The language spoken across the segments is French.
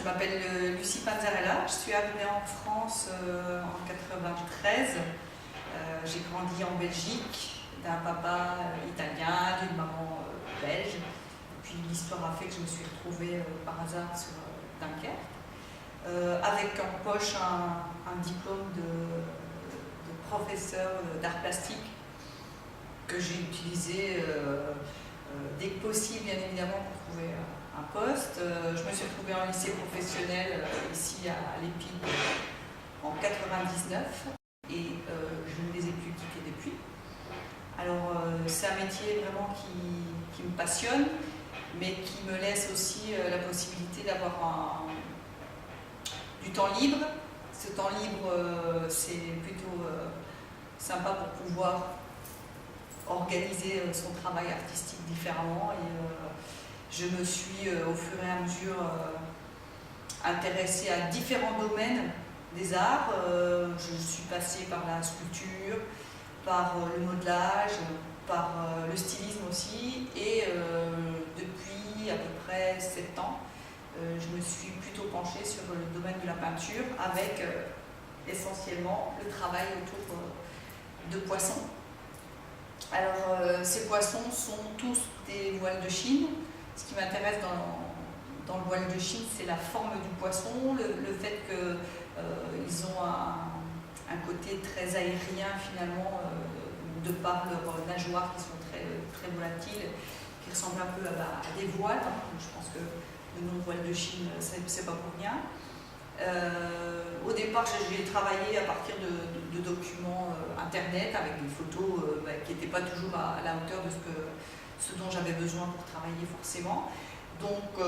je m'appelle Lucie Panzarella, je suis arrivée en France en 93. J'ai grandi en Belgique, d'un papa italien, d'une maman belge. Puis l'histoire a fait que je me suis retrouvée par hasard sur Dunkerque, avec en poche un diplôme de professeur d'art plastique que j'ai utilisé dès que possible, bien évidemment, pour trouver un poste. Je me suis retrouvée en lycée professionnel ici à l'EPID en 99 et je ne les ai plus quittés depuis. Alors c'est un métier vraiment qui me passionne, mais qui me laisse aussi la possibilité d'avoir du temps libre. Ce temps libre, c'est plutôt sympa pour pouvoir organiser son travail artistique différemment. Et je me suis au fur et à mesure intéressée à différents domaines des arts. Je suis passée par la sculpture, par le modelage, par le stylisme aussi, et depuis à peu près 7 ans, je me suis plutôt penchée sur le domaine de la peinture avec essentiellement le travail autour de poissons. Alors ces poissons sont tous des voiles de Chine. Ce qui m'intéresse dans le voile de Chine, c'est la forme du poisson, le fait qu'ils ont un côté très aérien finalement, de par leurs nageoires qui sont très volatiles, qui ressemblent un peu à des voiles. Je pense que le nom de voile de Chine, c'est pas pour rien. Au départ, j'ai travaillé à partir de documents internet avec des photos qui n'étaient pas toujours à la hauteur de ce dont j'avais besoin pour travailler forcément. Donc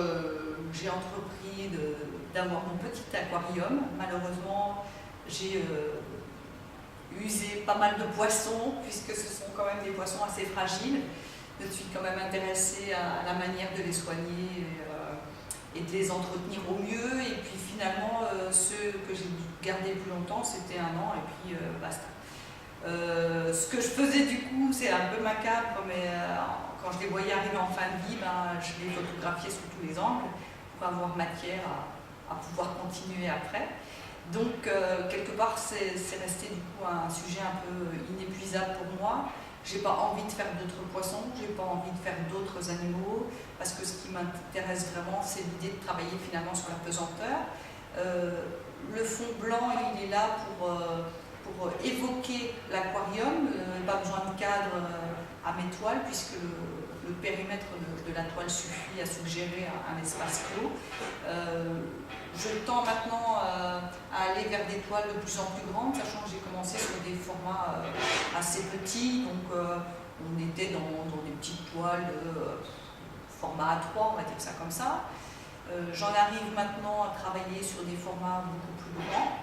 j'ai entrepris d'avoir mon petit aquarium. Malheureusement, j'ai usé pas mal de poissons, puisque ce sont quand même des poissons assez fragiles. Je suis quand même intéressée à la manière de les soigner et de les entretenir au mieux. Et puis finalement, ceux que j'ai gardés plus longtemps, c'était 1 an et puis basta. Ce que je faisais du coup, c'est un peu macabre, mais quand je les voyais arriver en fin de vie, je les photographiais sous tous les angles pour avoir matière à pouvoir continuer après. Donc quelque part, c'est resté du coup un sujet un peu inépuisable pour moi. J'ai pas envie de faire d'autres poissons, j'ai pas envie de faire d'autres animaux, parce que ce qui m'intéresse vraiment, c'est l'idée de travailler finalement sur la pesanteur. Le fond blanc, il est là pour évoquer l'aquarium, pas besoin de cadre à mes toiles, puisque le périmètre de la toile suffit à suggérer un espace clos. Je tends maintenant à aller vers des toiles de plus en plus grandes, sachant que j'ai commencé sur des formats assez petits, donc on était dans des petites toiles de format A3, on va dire ça comme ça. J'en arrive maintenant à travailler sur des formats beaucoup plus grands,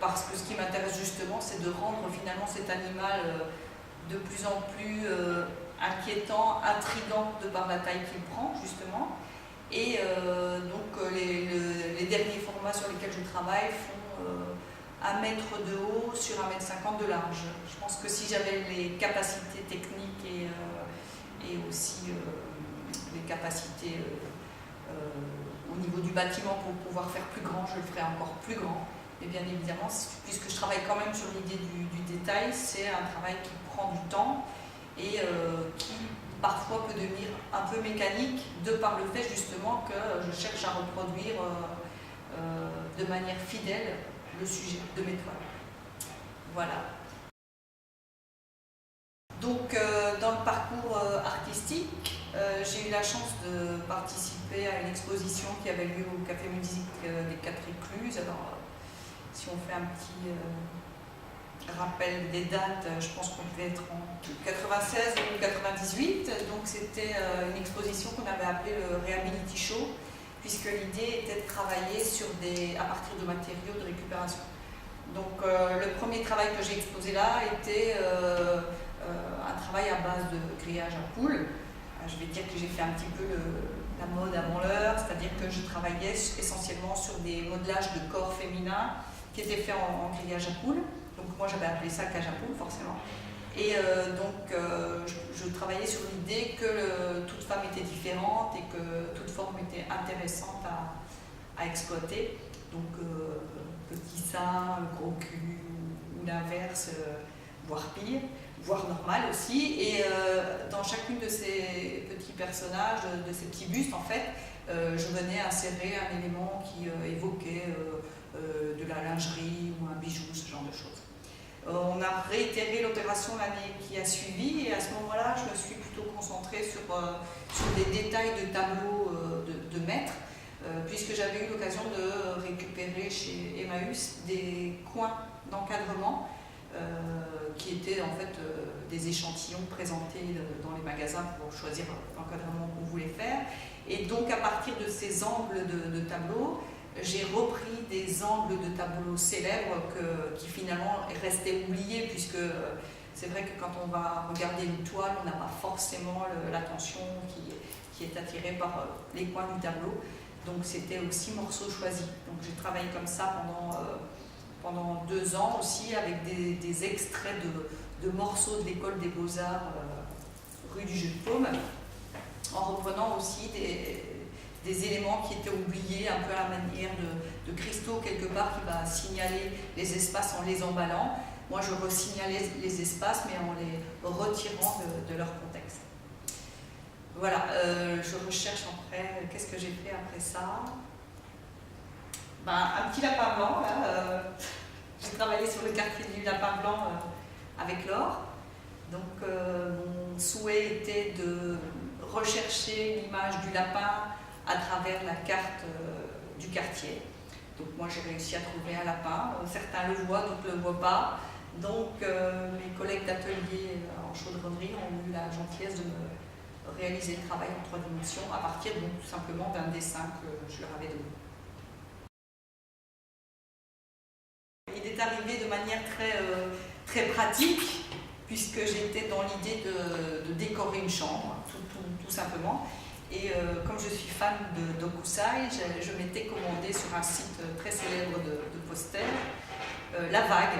parce que ce qui m'intéresse justement, c'est de rendre finalement cet animal de plus en plus inquiétant, intriguant de par la taille qu'il prend justement. Et donc les derniers formats sur lesquels je travaille font 1 mètre de haut sur 1,50 m de large. Je pense que si j'avais les capacités techniques et aussi les capacités au niveau du bâtiment pour pouvoir faire plus grand, je le ferais encore plus grand. Mais bien évidemment, puisque je travaille quand même sur l'idée du détail, c'est un travail qui prend du temps et qui parfois peut devenir un peu mécanique de par le fait justement que je cherche à reproduire de manière fidèle le sujet de mes toiles. Voilà. Donc dans le parcours artistique, j'ai eu la chance de participer à une exposition qui avait lieu au Café Musique des 4 Écluses. Alors si on fait un petit rappel des dates, je pense qu'on devait être en 96 ou 98, donc c'était une exposition qu'on avait appelée le Reality Show, puisque l'idée était de travailler à partir de matériaux de récupération. Donc le premier travail que j'ai exposé là était un travail à base de grillage à poules. Je vais dire que j'ai fait un petit peu la mode avant l'heure, c'est-à-dire que je travaillais essentiellement sur des modelages de corps féminins qui étaient faits en grillage à poules. Donc moi j'avais appelé ça cage à poules forcément. Et je travaillais sur l'idée que toute femme était différente et que toute forme était intéressante à exploiter. Donc petit sein, gros cul, ou l'inverse, voire pire, voire normal aussi. Et dans chacune de ces petits personnages, de ces petits bustes, en fait, je venais insérer un élément qui évoquait de la lingerie ou un bijou, ce genre de choses. On a réitéré l'opération l'année qui a suivi et à ce moment-là, je me suis plutôt concentrée sur des détails de tableaux de maîtres, puisque j'avais eu l'occasion de récupérer chez Emmaüs des coins d'encadrement qui étaient en fait des échantillons présentés dans les magasins pour choisir l'encadrement qu'on voulait faire. Et donc à partir de ces angles de tableaux, j'ai repris des angles de tableaux célèbres qui finalement restaient oubliés, puisque c'est vrai que quand on va regarder une toile, on n'a pas forcément l'attention qui est attirée par les coins du tableau. Donc c'était aussi morceaux choisis. Donc j'ai travaillé comme ça pendant 2 ans aussi, avec des extraits de morceaux de l'école des Beaux-Arts rue du Jeu de Paume, en reprenant aussi des éléments qui étaient oubliés, un peu à la manière de Christo quelque part qui va signaler les espaces en les emballant. Moi je resignalais les espaces mais en les retirant de leur contexte. Voilà, je recherche après, qu'est-ce que j'ai fait après ça? Un petit lapin blanc, là. J'ai travaillé sur le quartier du lapin blanc avec Laure. Donc mon souhait était de rechercher l'image du lapin à travers la carte du quartier. Donc moi j'ai réussi à trouver un lapin, certains le voient, d'autres ne le voient pas. Donc mes collègues d'atelier en chaudronnerie ont eu la gentillesse de me réaliser le travail en 3 dimensions à partir donc tout simplement d'un dessin que je leur avais donné. Il est arrivé de manière très pratique, puisque j'étais dans l'idée de décorer une chambre, tout simplement. Et comme je suis fan d'Okusai, je m'étais commandé sur un site très célèbre de posters, La Vague,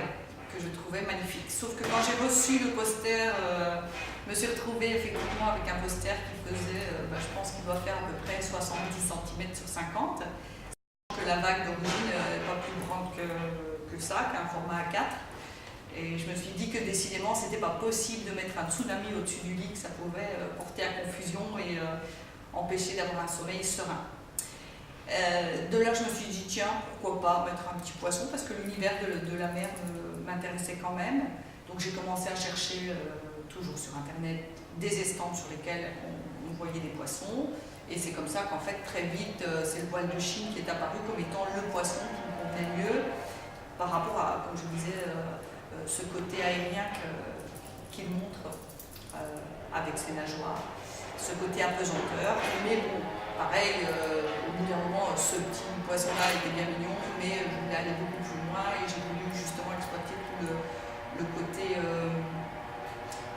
que je trouvais magnifique. Sauf que quand j'ai reçu le poster, je me suis retrouvée effectivement avec un poster qui faisait, je pense qu'il doit faire à peu près 70 cm sur 50. Que la vague d'origine n'est pas plus grande que ça, qu'un format A4. Et je me suis dit que décidément, c'était pas possible de mettre un tsunami au-dessus du lit, que ça pouvait porter à confusion et empêcher d'avoir un sommeil serein. De là, je me suis dit, tiens, pourquoi pas mettre un petit poisson, parce que l'univers de la mer m'intéressait quand même. Donc j'ai commencé à chercher, toujours sur Internet, des estampes sur lesquelles on voyait des poissons. Et c'est comme ça qu'en fait, très vite, c'est le voile de Chine qui est apparu comme étant le poisson qui me convenait mieux par rapport à, comme je disais, ce côté aérien qu'il montre avec ses nageoires, ce côté apesanteur. Mais bon, pareil, au bout d'un moment, ce petit poisson-là était bien mignon, mais je voulais aller beaucoup plus loin et j'ai voulu justement exploiter tout le côté,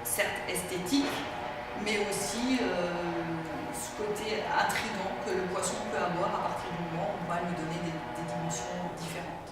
certes esthétique, mais aussi ce côté intriguant que le poisson peut avoir à partir du moment où on va lui donner des dimensions différentes.